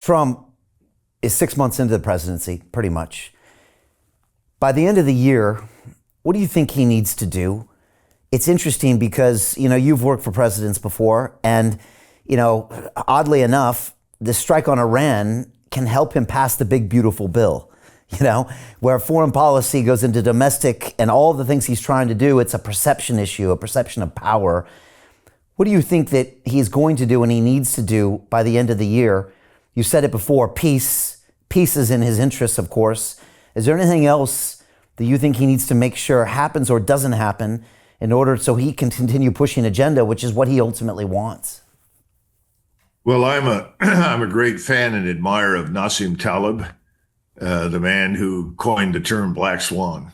Trump is 6 months into the presidency, pretty much. By the end of the year, what do you think he needs to do? It's interesting because, you've worked for presidents before, and, oddly enough, the strike on Iran can help him pass the big, beautiful bill, where foreign policy goes into domestic and all the things he's trying to do. It's a perception issue, a perception of power. What do you think that he's going to do and he needs to do by the end of the year? You said it before, peace. Peace is in his interests, of course. Is there anything else that you think he needs to make sure happens or doesn't happen in order so he can continue pushing agenda, which is what he ultimately wants? Well, I'm a great fan and admirer of Nassim Taleb, the man who coined the term black swan.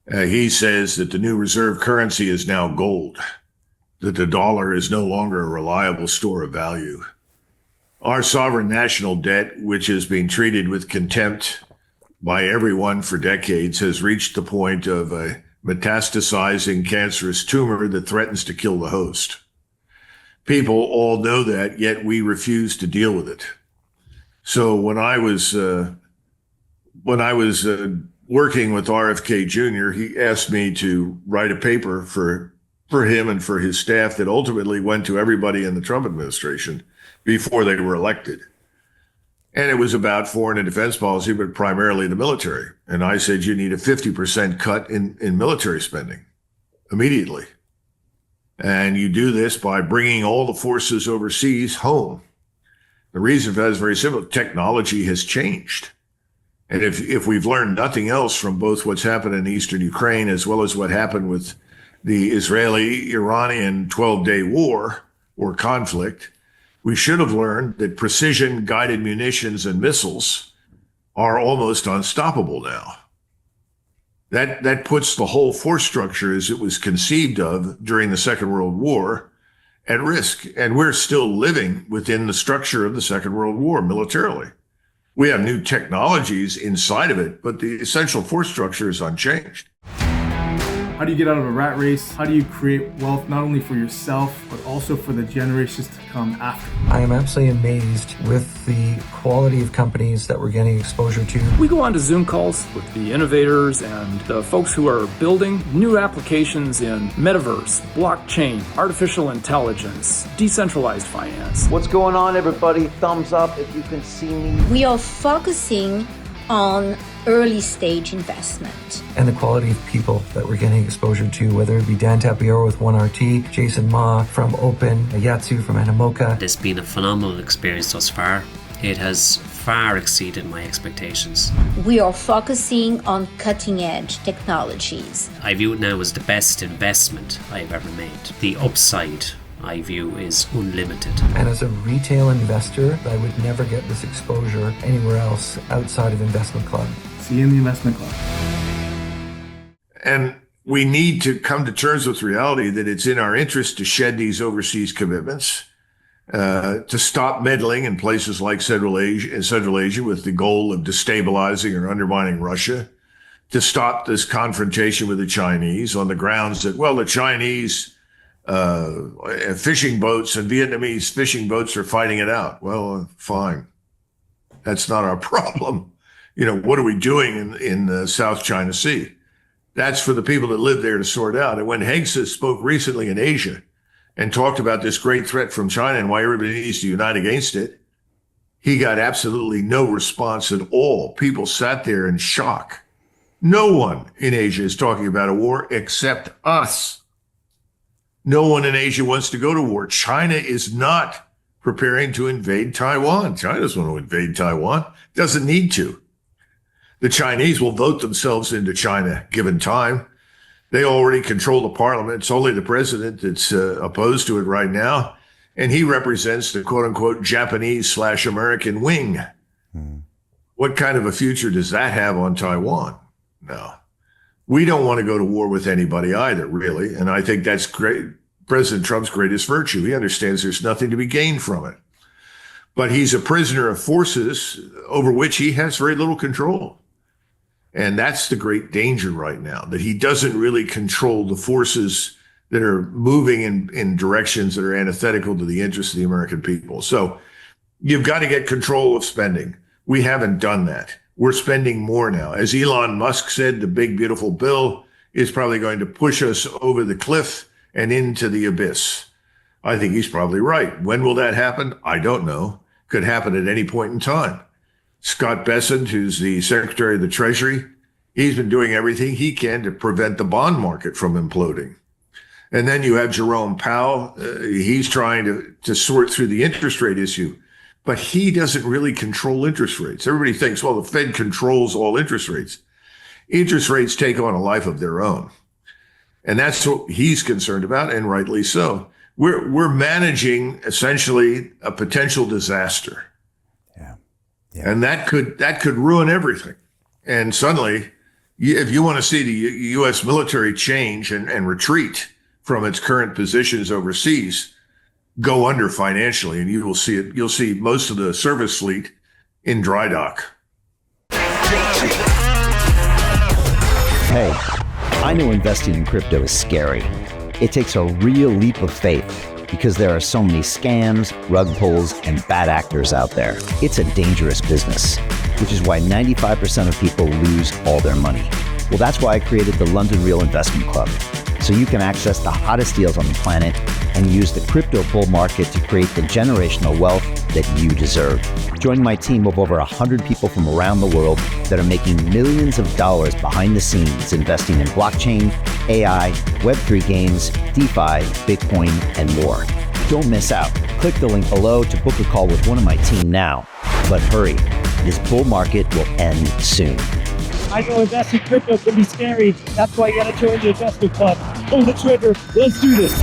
He says that the new reserve currency is now gold, that the dollar is no longer a reliable store of value. Our sovereign national debt, which is being treated with contempt by everyone for decades, has reached the point of a metastasizing cancerous tumor that threatens to kill the host. People all know that, yet we refuse to deal with it. So when I was working with RFK Jr., he asked me to write a paper for him and for his staff that ultimately went to everybody in the Trump administration before they were elected. And it was about foreign and defense policy, but primarily the military. And I said, you need a 50% cut in military spending immediately. And you do this by bringing all the forces overseas home. The reason for that is very simple. Technology has changed. And if we've learned nothing else from both what's happened in eastern Ukraine as well as what happened with the Israeli-Iranian 12-day war or conflict, we should have learned that precision-guided munitions and missiles are almost unstoppable now. That puts the whole force structure as it was conceived of during the Second World War at risk. And we're still living within the structure of the Second World War militarily. We have new technologies inside of it, but the essential force structure is unchanged. How do you get out of a rat race? How do you create wealth not only for yourself, but also for the generations to come after? I am absolutely amazed with the quality of companies that we're getting exposure to. We go on to Zoom calls with the innovators and the folks who are building new applications in metaverse, blockchain, artificial intelligence, decentralized finance. What's going on, everybody? Thumbs up if you can see me. We are focusing on early stage investment. And the quality of people that we're getting exposure to, whether it be Dan Tapiero with 1RT, Jason Ma from Open, Yatsu from Animoca. It's been a phenomenal experience thus far. It has far exceeded my expectations. We are focusing on cutting edge technologies. I view it now as the best investment I've ever made. The upside I view is unlimited. And as a retail investor, I would never get this exposure anywhere else outside of Investment Club. See you in the Investment Club. And we need to come to terms with reality that it's in our interest to shed these overseas commitments, to stop meddling in places like Central Asia with the goal of destabilizing or undermining Russia, to stop this confrontation with the Chinese on the grounds that, well, the Chinese fishing boats and Vietnamese fishing boats are fighting it out. Well, fine. That's not our problem. What are we doing in the South China Sea? That's for the people that live there to sort out. And when Hegseth spoke recently in Asia and talked about this great threat from China and why everybody needs to unite against it, he got absolutely no response at all. People sat there in shock. No one in Asia is talking about a war except us. No one in Asia wants to go to war. China is not preparing to invade Taiwan. China doesn't want to invade Taiwan. Doesn't need to. The Chinese will vote themselves into China given time. They already control the parliament. It's only the president that's opposed to it right now. And he represents the quote unquote Japanese/American wing. What kind of a future does that have on Taiwan? No. We don't want to go to war with anybody either, really. And I think that's great. President Trump's greatest virtue. He understands there's nothing to be gained from it. But he's a prisoner of forces over which he has very little control. And that's the great danger right now, that he doesn't really control the forces that are moving in directions that are antithetical to the interests of the American people. So you've got to get control of spending. We haven't done that. We're spending more now. As Elon Musk said, the big, beautiful bill is probably going to push us over the cliff and into the abyss. I think he's probably right. When will that happen? I don't know. Could happen at any point in time. Scott Bessent, who's the Secretary of the Treasury, he's been doing everything he can to prevent the bond market from imploding. And then you have Jerome Powell. He's trying to sort through the interest rate issue, but he doesn't really control interest rates. Everybody thinks, well, the Fed controls all interest rates. Interest rates take on a life of their own. And that's what he's concerned about, and rightly so. We're managing essentially a potential disaster. Yeah. And that could ruin everything. And suddenly, if you want to see the U.S. military change and retreat from its current positions overseas, go under financially, and you will see it. You'll see most of the service fleet in dry dock. Hey, I know investing in crypto is scary. It takes a real leap of faith because there are so many scams, rug pulls, and bad actors out there. It's a dangerous business, which is why 95% of people lose all their money. Well, that's why I created the London Real Investment Club, so you can access the hottest deals on the planet and use the crypto bull market to create the generational wealth that you deserve. Join my team of over 100 people from around the world that are making millions of dollars behind the scenes investing in blockchain, AI, Web3 games, DeFi, Bitcoin, and more. Don't miss out. Click the link below to book a call with one of my team now. But hurry, this bull market will end soon. I know investing in crypto can be scary. That's why you gotta join the investment club. Pull the trigger. Let's do this.